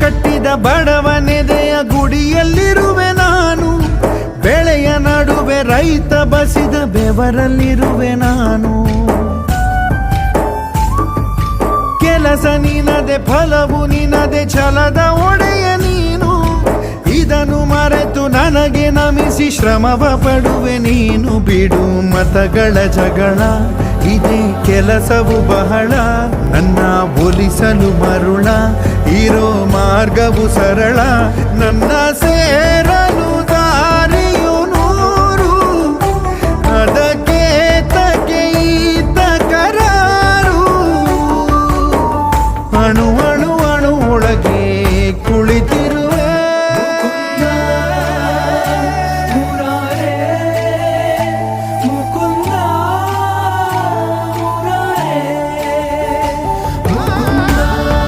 ಕಟ್ಟಿದ ಬಡವನೆದೆಯ ಗುಡಿಯಲ್ಲಿರುವೆ ನಾನು. ಬೆಳೆಯ ನಡುವೆ ರೈತ ಬಸಿದ ಬೆವರಲ್ಲಿರುವೆ ನಾನು. ಕೆಲಸ ನಿನದೆ ಫಲವು ನಿನದೆ ಛಲದ ಒಡೆಯ ನೀನು. ಇದನ್ನು ಮರೆತು ನನಗೆ ನಮಿಸಿ ಶ್ರಮವ ಪಡುವೆ ನೀನು. ಬಿಡು ಮತಗಳ ಜಗಳ, ಇದೇ ಕೆಲಸವು ಬಹಳ. ನನ್ನ ಒಲಿಸಲು ಮರುಳ, ಇರೋ ಮಾರ್ಗವು ಸರಳ. ನನ್ನ ಸೇರ